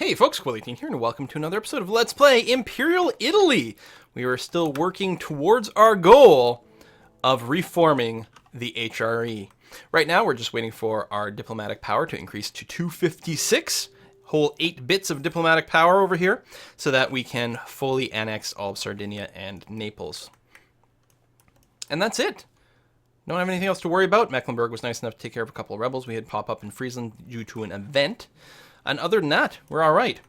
Hey folks, Consolidating here, and welcome to another episode of Let's Play Imperial Italy. We are still working towards our goal of reforming the HRE. Right now, we're just waiting for our diplomatic power to increase to 256, whole 8 bits of diplomatic power over here, so that we can fully annex all of Sardinia and Naples. And that's it. Don't have anything else to worry about. Mecklenburg was nice enough to take care of a couple of rebels we had pop up in Friesland due to an event. And other than that, we're all right.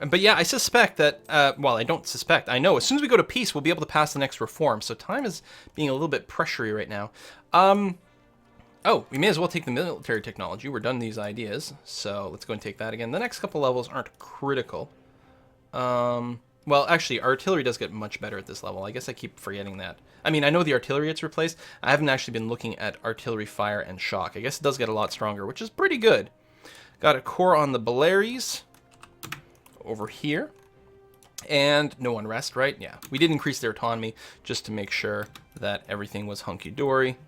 But yeah, I suspect that, well, I don't suspect. I know as soon as we go to peace, we'll be able to pass the next reform. So time is being a little bit pressury right now. Oh, we may as well take the military technology. We're done these ideas. So let's go and take that again. The next couple levels aren't critical. Well, actually, artillery does get much better at this level. I guess I keep forgetting that. I mean, I know the artillery it's replaced. I haven't actually been looking at artillery fire and shock. I guess it does get a lot stronger, which is pretty good. Got a core on the Baleares over here. And no unrest, right? Yeah, we did increase their autonomy just to make sure that everything was hunky-dory.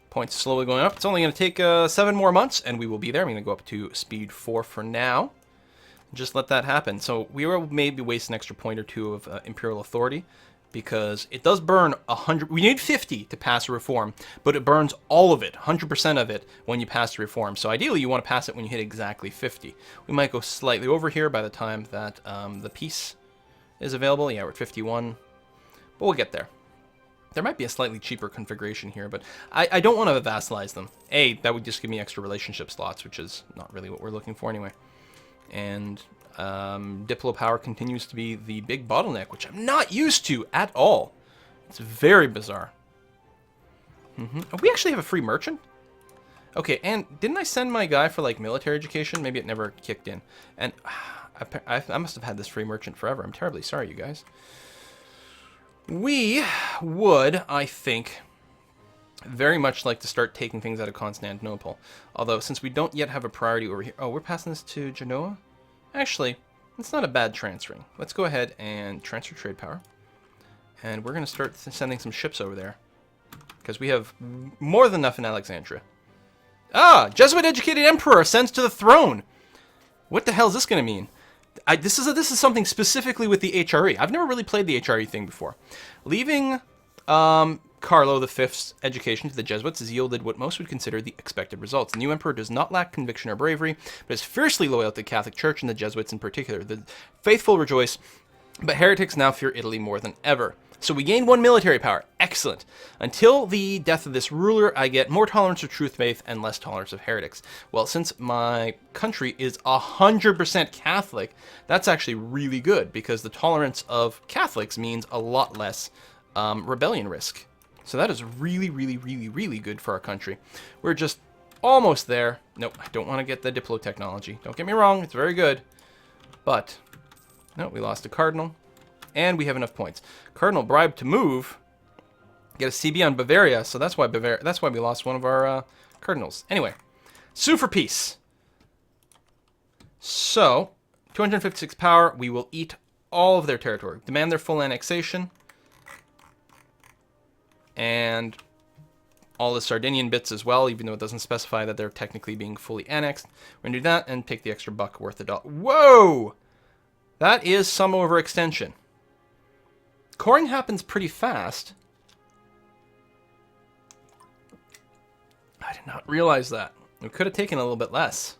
Points slowly going up. It's only going to take 7 more months, and we will be there. I'm going to go up to speed 4 for now. Just let that happen. So we will maybe waste an extra point or two of Imperial authority, because it does burn 100. We need 50 to pass a reform, but it burns all of it, 100% of it, when you pass the reform. So ideally, you want to pass it when you hit exactly 50. We might go slightly over here by the time that the peace is available. Yeah, we're at 51, but we'll get there. There might be a slightly cheaper configuration here, but I don't want to vassalize them. That would just give me extra relationship slots, which is not really what we're looking for anyway. And Diplo power continues to be the big bottleneck, which I'm not used to at all. It's very bizarre. Oh, we actually have a free merchant? Okay, and didn't I send my guy for, like, military education? Maybe it never kicked in. And I must have had this free merchant forever. I'm terribly sorry, you guys. We would, I think, very much like to start taking things out of Constantinople. Although, since we don't yet have a priority over here... Oh, we're passing this to Genoa? Actually, it's not a bad transferring. Let's go ahead and transfer trade power. And we're going to start sending some ships over there, because we have more than enough in Alexandria. Ah! Jesuit-educated emperor ascends to the throne! What the hell is this going to mean? This is something specifically with the HRE. I've never really played the HRE thing before. Leaving Carlo V's education to the Jesuits has yielded what most would consider the expected results. The new emperor does not lack conviction or bravery, but is fiercely loyal to the Catholic Church and the Jesuits in particular. The faithful rejoice, but heretics now fear Italy more than ever. So we gain 1 military power. Excellent. Until the death of this ruler, I get more tolerance of truth faith and less tolerance of heretics. Well, since my country is 100% Catholic, that's actually really good, because the tolerance of Catholics means a lot less rebellion risk. So that is really, really, really, really good for our country. We're just almost there. Nope, I don't want to get the Diplo technology. Don't get me wrong, it's very good. But, no, we lost a cardinal. And we have enough points. Cardinal bribed to move. Get a CB on Bavaria, so that's why we lost one of our cardinals. Anyway, sue for peace. So, 256 power, we will eat all of their territory. Demand their full annexation. And all the Sardinian bits as well, even though it doesn't specify that they're technically being fully annexed. We're going to do that and take the extra buck worth $1. Whoa! That is some overextension. Coring happens pretty fast. I did not realize that. We could have taken a little bit less.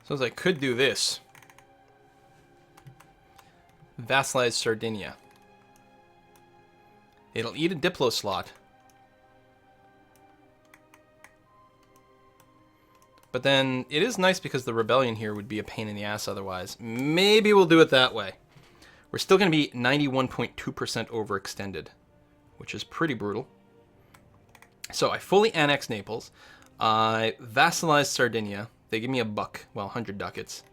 So I could do this. Vassalize Sardinia. It'll eat a Diplo slot. But then it is nice because the rebellion here would be a pain in the ass otherwise. Maybe we'll do it that way. We're still going to be 91.2% overextended, which is pretty brutal. So I fully annex Naples. I vassalize Sardinia. They give me a buck. Well, 100 ducats.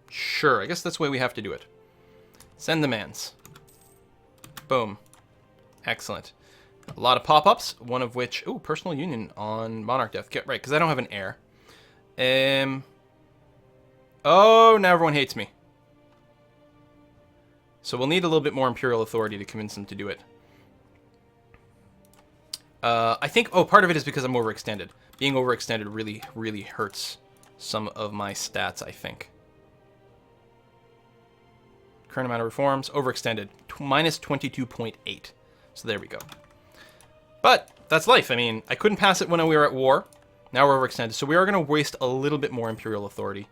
Sure, I guess that's the way we have to do it. Send demands. Boom. Excellent. A lot of pop-ups, one of which... Ooh, personal union on Monarch Death. Get right, because I don't have an heir. Oh, now everyone hates me. So we'll need a little bit more Imperial authority to convince them to do it. I think... Oh, part of it is because I'm overextended. Being overextended really, really hurts some of my stats, I think. Current amount of reforms, overextended, minus 22.8. So there we go. But that's life. I mean, I couldn't pass it when we were at war. Now we're overextended. So we are going to waste a little bit more Imperial authority.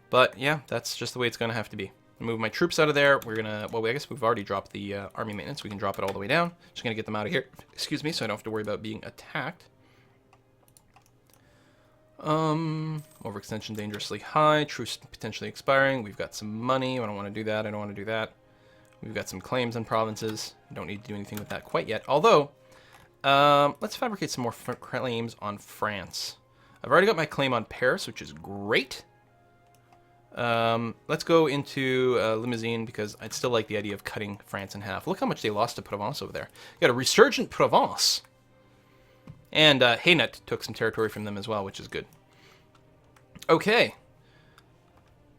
But yeah, that's just the way it's going to have to be. Move my troops out of there. We're going to... Well, I guess we've already dropped the army maintenance. We can drop it all the way down. Just going to get them out of here. Excuse me, so I don't have to worry about being attacked. Overextension dangerously high. Truce potentially expiring. We've got some money. I don't want to do that. I don't want to do that. We've got some claims on provinces. I don't need to do anything with that quite yet. Although, let's fabricate some more claims on France. I've already got my claim on Paris, which is great. Let's go into Limousine because I'd still like the idea of cutting France in half. Look how much they lost to Provence over there. You got a resurgent Provence. And Hainaut took some territory from them as well, which is good. Okay.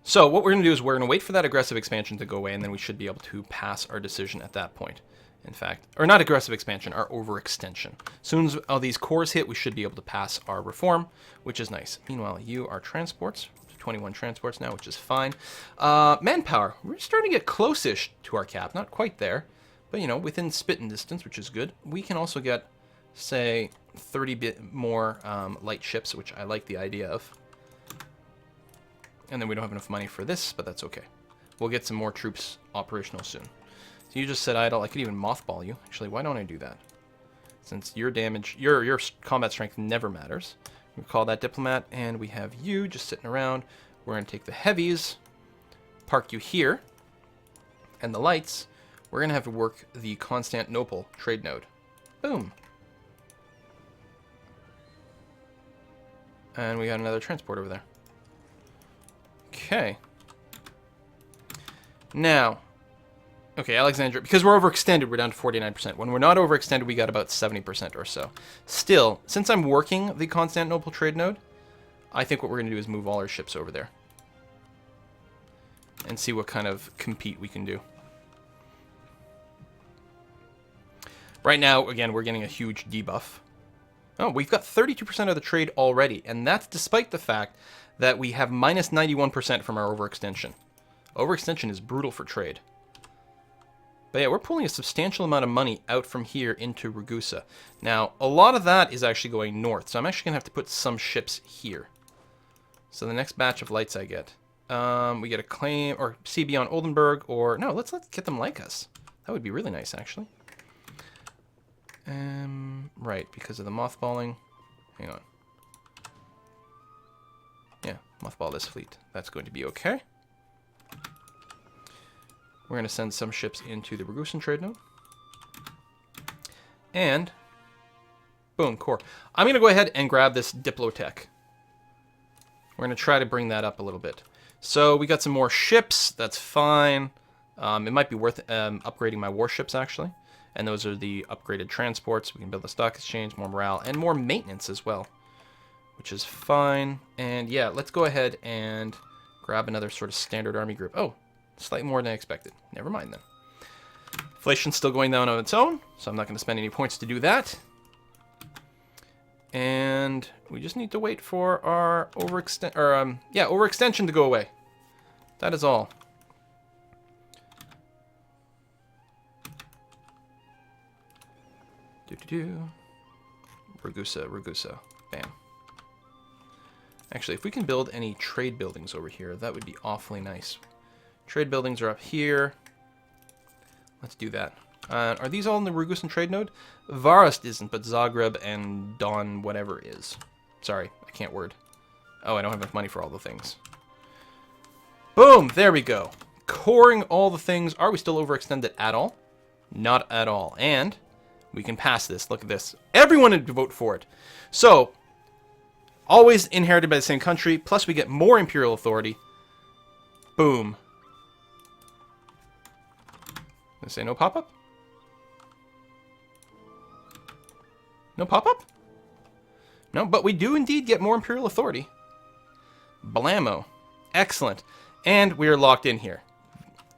So what we're going to do is we're going to wait for that aggressive expansion to go away, and then we should be able to pass our decision at that point. In fact, or not aggressive expansion, our overextension. As soon as all these cores hit, we should be able to pass our reform, which is nice. Meanwhile, you are transports. 21 transports now, which is fine. Manpower. We're starting to get close-ish to our cap. Not quite there, but, you know, within spitting distance, which is good. We can also get, say, 30 bit more light ships, which I like the idea of. And then we don't have enough money for this, but that's okay. We'll get some more troops operational soon. So you just said idle. I could even mothball you. Actually, why don't I do that? Since your damage, your combat strength never matters. We call that diplomat, and we have you just sitting around. We're going to take the heavies, park you here, and the lights. We're going to have to work the Constantinople trade node. Boom. And we got another transport over there. Okay. Now, okay, Alexandria, because we're overextended, we're down to 49%. When we're not overextended, we got about 70% or so. Still, since I'm working the Constantinople trade node, I think what we're going to do is move all our ships over there. And see what kind of compete we can do. Right now, again, we're getting a huge debuff. Oh, we've got 32% of the trade already, and that's despite the fact that we have minus 91% from our overextension. Overextension is brutal for trade. But yeah, we're pulling a substantial amount of money out from here into Ragusa. Now, a lot of that is actually going north, so I'm actually going to have to put some ships here. So the next batch of lights I get, we get a claim, or CB on Oldenburg, or... No, let's get them like us. That would be really nice, actually. Right, because of the mothballing. Hang on. Yeah, mothball this fleet. That's going to be okay. We're going to send some ships into the Ragusan trade node. And, boom, core. I'm going to go ahead and grab this Diplotech. We're going to try to bring that up a little bit. So we got some more ships. That's fine. It might be worth upgrading my warships, actually. And those are the upgraded transports. We can build a stock exchange, more morale, and more maintenance as well, which is fine. And yeah, let's go ahead and grab another sort of standard army group. Oh, slightly more than I expected. Never mind then. Inflation's still going down on its own, so I'm not going to spend any points to do that. And we just need to wait for our overextension to go away. That is all. Ragusa. Bam. Actually, if we can build any trade buildings over here, that would be awfully nice. Trade buildings are up here. Let's do that. Are these all in the Ragusan trade node? Varast isn't, but Zagreb and Don whatever is. Sorry, I can't word. Oh, I don't have enough money for all the things. Boom! There we go. Coring all the things. Are we still overextended at all? Not at all. And we can pass this. Look at this. Everyone would vote for it. So, always inherited by the same country, plus we get more imperial authority. Boom. Did I say no pop-up? No pop-up? No, but we do indeed get more Imperial authority. Blammo. Excellent. And we are locked in here.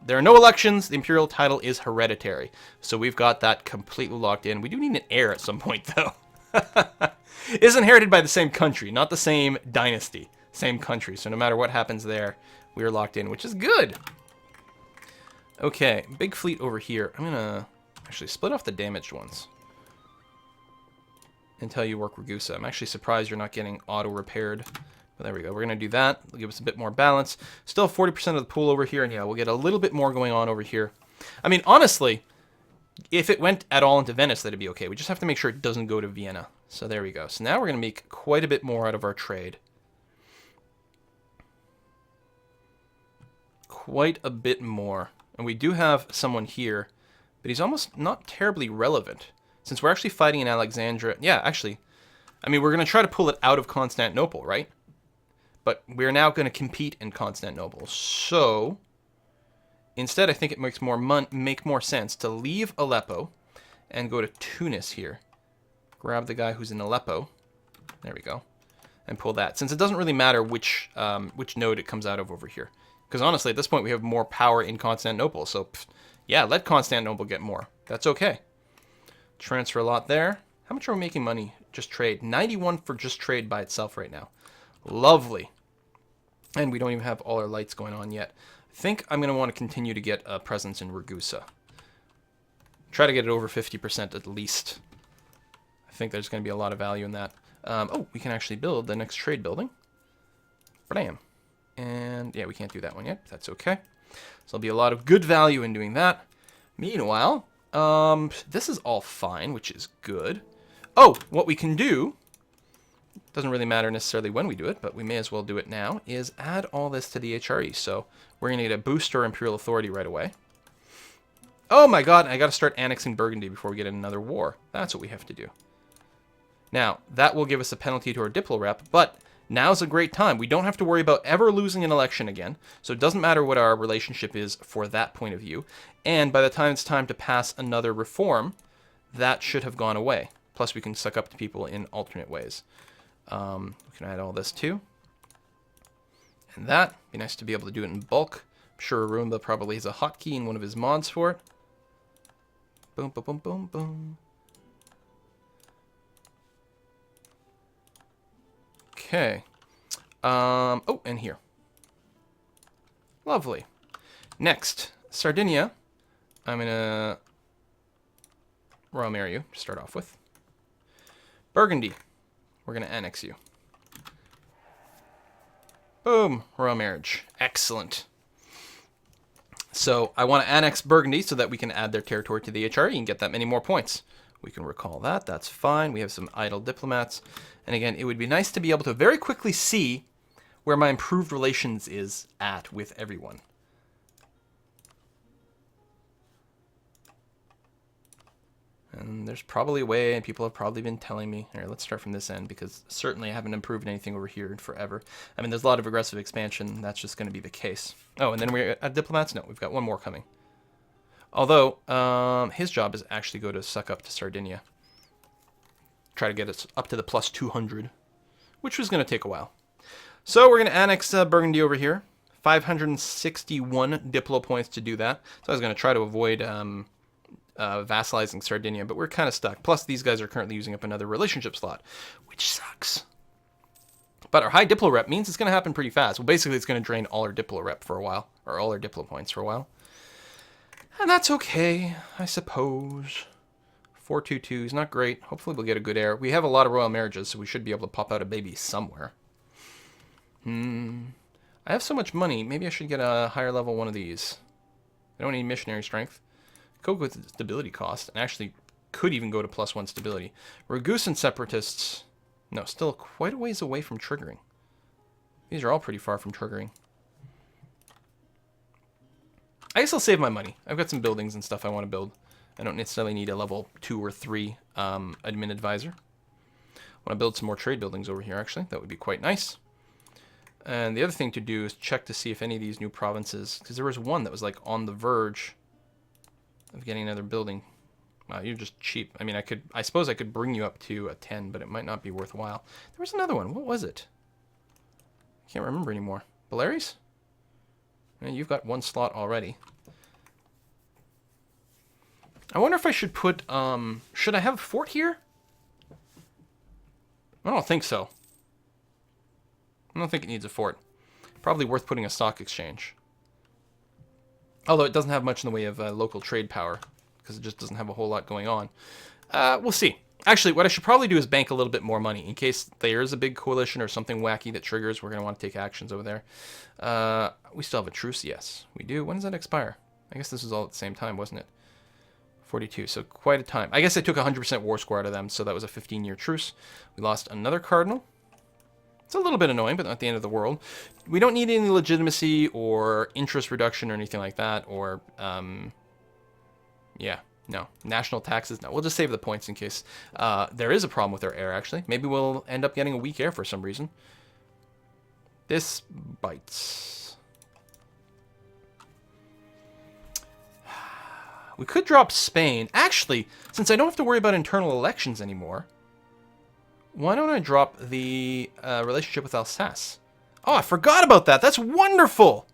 There are no elections. The Imperial title is hereditary. So we've got that completely locked in. We do need an heir at some point, though. It is inherited by the same country, not the same dynasty. Same country. So no matter what happens there, we are locked in, which is good. Okay, big fleet over here. I'm going to actually split off the damaged ones until you work Ragusa. I'm actually surprised you're not getting auto-repaired. But there we go. We're going to do that. It'll give us a bit more balance. Still 40% of the pool over here. And yeah, we'll get a little bit more going on over here. I mean, honestly, if it went at all into Venice, that'd be okay. We just have to make sure it doesn't go to Vienna. So there we go. So now we're going to make quite a bit more out of our trade. Quite a bit more. And we do have someone here, but he's almost not terribly relevant. Since we're actually fighting in Alexandria. Yeah, actually. I mean, we're going to try to pull it out of Constantinople, right? But we're now going to compete in Constantinople. So, instead, I think it makes more sense to leave Aleppo and go to Tunis here. Grab the guy who's in Aleppo. There we go. And pull that. Since it doesn't really matter which node it comes out of over here. Because honestly, at this point, we have more power in Constantinople. So, yeah, let Constantinople get more. That's okay. Transfer a lot there. How much are we making money? Just trade. 91 for just trade by itself right now. Lovely. And we don't even have all our lights going on yet. I think I'm going to want to continue to get a presence in Ragusa. Try to get it over 50% at least. I think there's going to be a lot of value in that. Oh, we can actually build the next trade building. Bam. And yeah, we can't do that one yet. That's okay. So there'll be a lot of good value in doing that. Meanwhile, this is all fine, which is good. Oh, what we can do, doesn't really matter necessarily when we do it, but we may as well do it now, is add all this to the HRE. So we're going to get a booster Imperial authority right away. Oh my god, I got to start annexing Burgundy before we get in another war. That's what we have to do. Now, that will give us a penalty to our Diplo rep, but now's a great time. We don't have to worry about ever losing an election again, so it doesn't matter what our relationship is for that point of view. And by the time it's time to pass another reform, that should have gone away. Plus, we can suck up to people in alternate ways. We can add all this too. And that, be nice to be able to do it in bulk. I'm sure Arumba probably has a hotkey in one of his mods for it. Boom, boom, boom, boom, boom. Okay. Oh, and here. Lovely. Next, Sardinia. I'm going to royal marry you to start off with. Burgundy. We're going to annex you. Boom. Royal marriage. Excellent. So I want to annex Burgundy so that we can add their territory to the HRE and get that many more points. We can recall that. That's fine. We have some idle diplomats. And again, it would be nice to be able to very quickly see where my improved relations is at with everyone. And there's probably a way, and people have probably been telling me. All right, let's start from this end, because certainly I haven't improved anything over here in forever. I mean, there's a lot of aggressive expansion. That's just going to be the case. Oh, and then we're at diplomats? No, we've got one more coming. Although, his job is actually go to suck up to Sardinia. Try to get us up to the plus 200, which was going to take a while. So we're going to annex Burgundy over here. 561 Diplo points to do that. So I was going to try to avoid vassalizing Sardinia, but we're kind of stuck. Plus, these guys are currently using up another relationship slot, which sucks. But our high Diplo rep means it's going to happen pretty fast. Well, basically, it's going to drain all our Diplo rep for a while, or all our Diplo points for a while. And that's okay, I suppose. 422 is not great. Hopefully we'll get a good heir. We have a lot of royal marriages, so we should be able to pop out a baby somewhere. I have so much money. Maybe I should get a higher level one of these. I don't need missionary strength. Go with stability cost, and actually could even go to +1 stability. Ragusan separatists, no, still quite a ways away from triggering. These are all pretty far from triggering. I guess I'll save my money. I've got some buildings and stuff I want to build. I don't necessarily need a level 2 or 3 admin advisor. I want to build some more trade buildings over here, actually. That would be quite nice. And the other thing to do is check to see if any of these new provinces, because there was one that was like on the verge of getting another building. Wow, you're just cheap. I mean, I suppose I could bring you up to a 10, but it might not be worthwhile. There was another one. What was it? I can't remember anymore. Baleares? Yeah, you've got one slot already. I wonder if I should put, should I have a fort here? I don't think so. I don't think it needs a fort. Probably worth putting a stock exchange. Although it doesn't have much in the way of local trade power, because it just doesn't have a whole lot going on. We'll see. Actually, what I should probably do is bank a little bit more money in case there is a big coalition or something wacky that triggers. We're going to want to take actions over there. We still have a truce? Yes, we do. When does that expire? I guess this was all at the same time, wasn't it? 42, so quite a time. I guess I took 100% war score out of them, so that was a 15-year truce. We lost another cardinal. It's a little bit annoying, but not the end of the world. We don't need any legitimacy or interest reduction or anything like that, or, yeah, no. National taxes, no. We'll just save the points in case there is a problem with our heir, actually. Maybe we'll end up getting a weak heir for some reason. This bites. We could drop Spain. Actually, since I don't have to worry about internal elections anymore, why don't I drop the relationship with Alsace? Oh, I forgot about that. That's wonderful.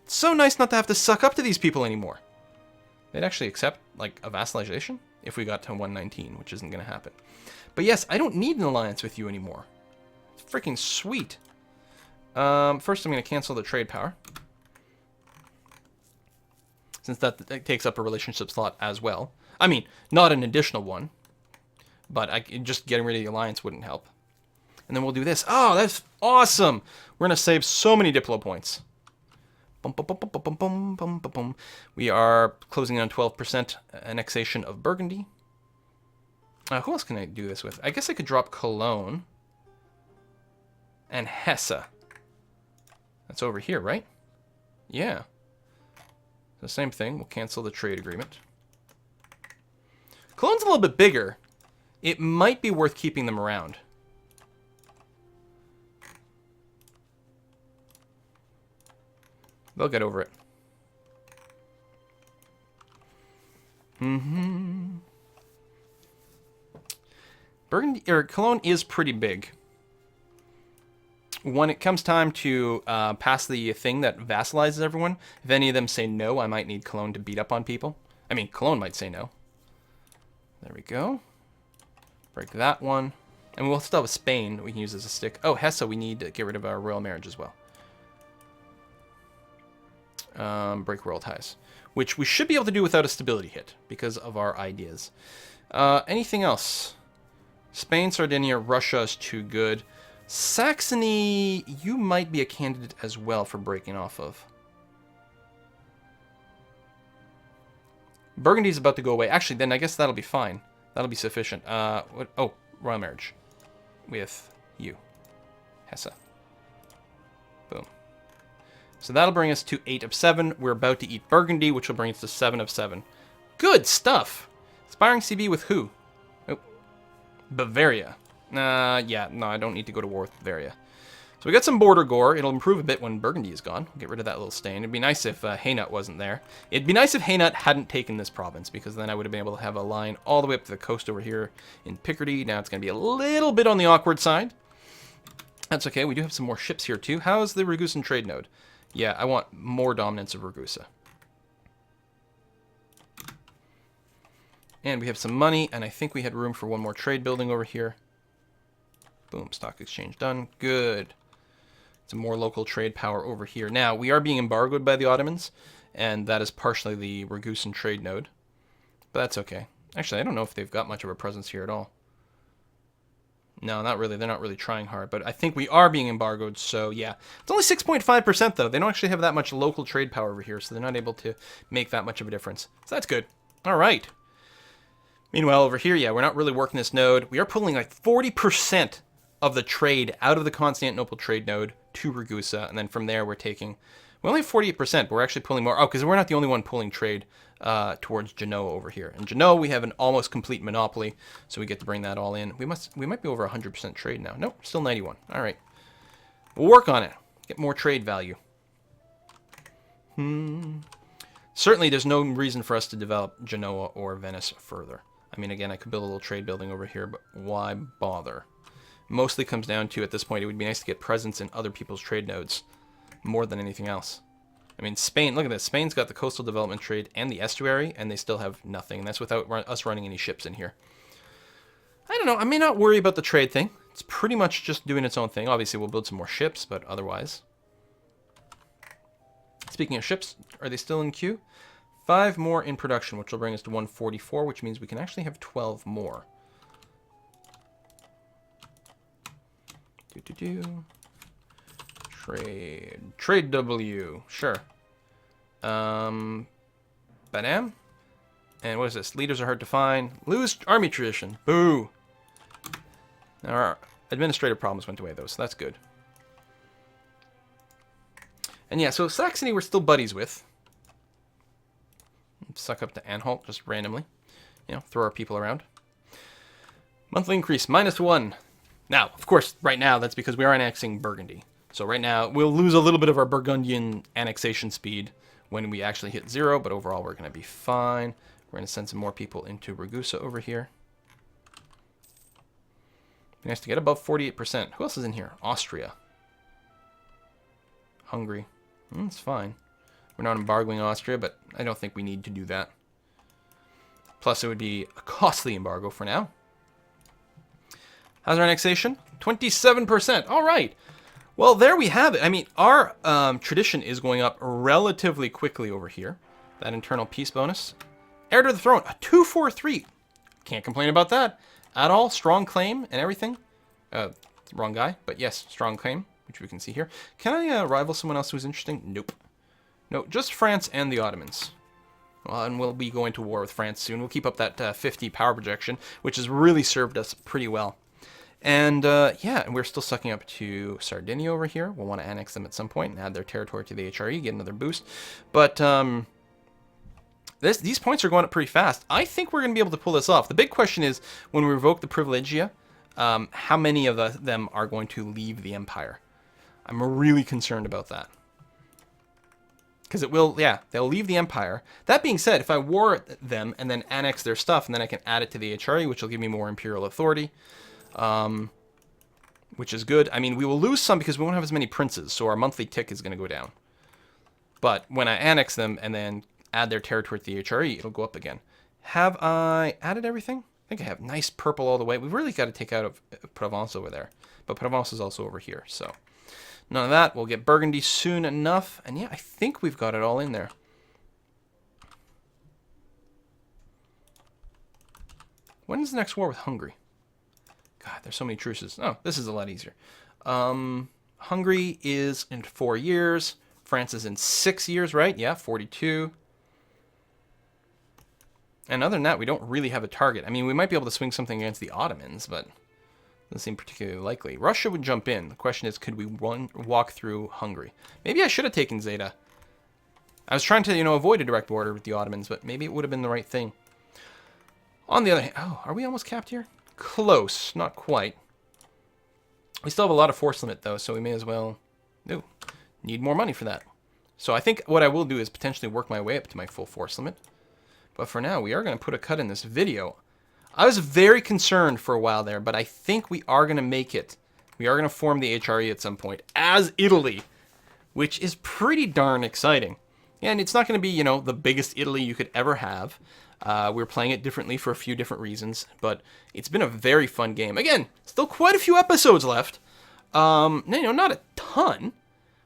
It's so nice not to have to suck up to these people anymore. They'd actually accept, like, a vassalization if we got to 119, which isn't going to happen. But yes, I don't need an alliance with you anymore. It's freaking sweet. First, I'm going to cancel the trade power, since that takes up a relationship slot as well. I mean, not an additional one. But just getting rid of the alliance wouldn't help. And then we'll do this. Oh, that's awesome. We're going to save so many Diplo points. We are closing in on 12% annexation of Burgundy. Who else can I do this with? I guess I could drop Cologne. And Hesse. That's over here, right? Yeah. The same thing. We'll cancel the trade agreement. Cologne's a little bit bigger. It might be worth keeping them around. They'll get over it. Burgundy or Cologne is pretty big. When it comes time to pass the thing that vassalizes everyone, if any of them say no, I might need Cologne to beat up on people. I mean, Cologne might say no. There we go. Break that one. And we'll still have a Spain that we can use as a stick. Oh, Hesse, we need to get rid of our royal marriage as well. Break royal ties. Which we should be able to do without a stability hit because of our ideas. Anything else? Spain, Sardinia, Russia is too good. Saxony, you might be a candidate as well for breaking off of. Burgundy's about to go away. Actually, then I guess that'll be fine. That'll be sufficient. Oh, royal marriage with you, Hesse. Boom. So that'll bring us to 8 of 7. We're about to eat Burgundy, which will bring us to 7 of 7. Good stuff. Aspiring CB with who? Oh, Bavaria. Yeah, no, I don't need to go to war with Bavaria. So we got some border gore. It'll improve a bit when Burgundy is gone. We'll get rid of that little stain. It'd be nice if Hainaut wasn't there. It'd be nice if Hainaut hadn't taken this province, because then I would have been able to have a line all the way up to the coast over here in Picardy. Now it's going to be a little bit on the awkward side. That's okay. We do have some more ships here, too. How's the Ragusan trade node? Yeah, I want more dominance of Ragusa. And we have some money, and I think we had room for one more trade building over here. Boom, stock exchange done. Good. Some more local trade power over here. Now, we are being embargoed by the Ottomans, and that is partially the Ragusan trade node. But that's okay. Actually, I don't know if they've got much of a presence here at all. No, not really. They're not really trying hard. But I think we are being embargoed, so yeah. It's only 6.5%, though. They don't actually have that much local trade power over here, so they're not able to make that much of a difference. So that's good. All right. Meanwhile, over here, yeah, we're not really working this node. We are pulling like 40% of the trade out of the Constantinople trade node to Ragusa, and then from there we're taking... We only have 48%, but we're actually pulling more... Oh, because we're not the only one pulling trade towards Genoa over here. In Genoa, we have an almost complete monopoly, so we get to bring that all in. We might be over 100% trade now. Nope, still 91. All right. We'll work on it. Get more trade value. Certainly, there's no reason for us to develop Genoa or Venice further. I mean, again, I could build a little trade building over here, but why bother? Mostly comes down to, at this point, it would be nice to get presence in other people's trade nodes more than anything else. I mean, Spain, look at this. Spain's got the coastal development trade and the estuary, and they still have nothing. And that's without us running any ships in here. I don't know. I may not worry about the trade thing. It's pretty much just doing its own thing. Obviously, we'll build some more ships, but otherwise. Speaking of ships, are they still in queue? 5 more in production, which will bring us to 144, which means we can actually have 12 more. Trade W. Sure. Badam. And what is this? Leaders are hard to find. Lose army tradition. Boo. Now our administrative problems went away, though, so that's good. And yeah, so Saxony we're still buddies with. Suck up to Anhalt just randomly. You know, throw our people around. Monthly increase, -1. Now, of course, right now, that's because we are annexing Burgundy. So right now, we'll lose a little bit of our Burgundian annexation speed when we actually hit 0, but overall, we're going to be fine. We're going to send some more people into Ragusa over here. Nice to get above 48%. Who else is in here? Austria. Hungary. It's fine. We're not embargoing Austria, but I don't think we need to do that. Plus, it would be a costly embargo for now. How's our annexation? 27%. All right. Well, there we have it. I mean, our tradition is going up relatively quickly over here. That internal peace bonus. Heir to the throne, a 243. Can't complain about that at all. Strong claim and everything. Wrong guy, but yes, strong claim, which we can see here. Can I rival someone else who's interesting? Nope. No, just France and the Ottomans. Well, and we'll be going to war with France soon. We'll keep up that 50 power projection, which has really served us pretty well. And yeah, and we're still sucking up to Sardinia over here. We'll want to annex them at some point and add their territory to the HRE, get another boost. But these points are going up pretty fast. I think we're going to be able to pull this off. The big question is, when we revoke the privilegia, how many of them are going to leave the empire? I'm really concerned about that. Because it will, yeah, they'll leave the empire. That being said, if I war them and then annex their stuff, and then I can add it to the HRE, which will give me more imperial authority, which is good. I mean, we will lose some because we won't have as many princes, so our monthly tick is going to go down. But when I annex them and then add their territory to the HRE, it'll go up again. Have I added everything? I think I have nice purple all the way. We've really got to take out of Provence over there. But Provence is also over here, so none of that. We'll get Burgundy soon enough. And yeah, I think we've got it all in there. When is the next war with Hungary? God, there's so many truces. Oh, this is a lot easier. Hungary is in 4 years. France is in 6 years, right? Yeah, 42. And other than that, we don't really have a target. I mean, we might be able to swing something against the Ottomans, but doesn't seem particularly likely. Russia would jump in. The question is, could we walk through Hungary? Maybe I should have taken Zeta. I was trying to, avoid a direct border with the Ottomans, but maybe it would have been the right thing. On the other hand, oh, are we almost capped here? Close, not quite. We still have a lot of force limit, though, so we may as well need more money for that. So I think what I will do is potentially work my way up to my full force limit. But for now, we are going to put a cut in this video. I was very concerned for a while there, but I think we are going to make it. We are going to form the HRE at some point as Italy, which is pretty darn exciting. And it's not going to be, the biggest Italy you could ever have. We're playing it differently for a few different reasons, but it's been a very fun game. Again, still quite a few episodes left. Not a ton.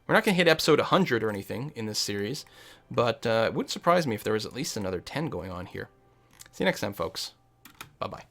We're not going to hit episode 100 or anything in this series, but it wouldn't surprise me if there was at least another 10 going on here. See you next time, folks. Bye-bye.